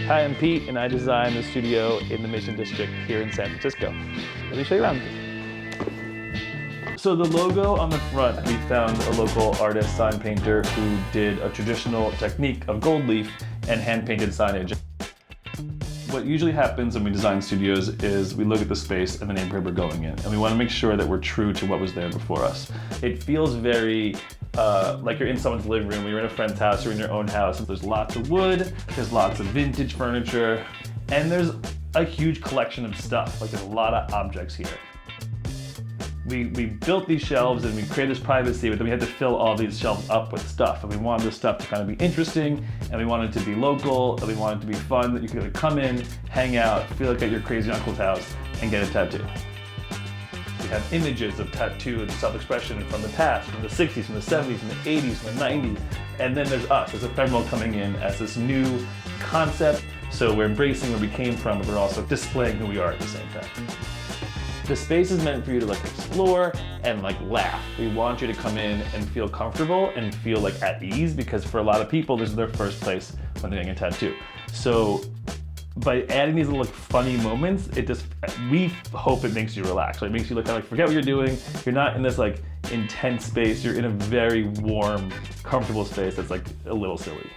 Hi, I'm Pete, and I design the studio in the Mission District here in San Francisco. Let me show you around. So the logo on the front, we found a local artist, sign painter, who did a traditional technique of gold leaf and hand-painted signage. What usually happens when we design studios is we look at the space and the neighborhood we're going in, and we want to make sure that we're true to what was there before us. It feels very like you're in someone's living room, you're in a friend's house, you're in your own house. There's lots of wood, there's lots of vintage furniture, and there's a huge collection of stuff. Like, there's a lot of objects here. We built these shelves and we created this privacy, but then we had to fill all these shelves up with stuff. And we wanted this stuff to kind of be interesting, and we wanted it to be local, and we wanted it to be fun, that you could come in, hang out, feel like at your crazy uncle's house, and get a tattoo. We have images of tattoo and self-expression from the past, from the 60s, from the 70s, from the 80s, from the 90s. And then there's us as Ephemeral coming in as this new concept. So we're embracing where we came from, but we're also displaying who we are at the same time. The space is meant for you to explore and laugh. We want you to come in and feel comfortable and feel at ease, because for a lot of people, this is their first place when they're getting a tattoo. So by adding these little funny moments, we hope it makes you relax. It makes you kind of forget what you're doing. You're not in this intense space. You're in a very warm, comfortable space that's a little silly.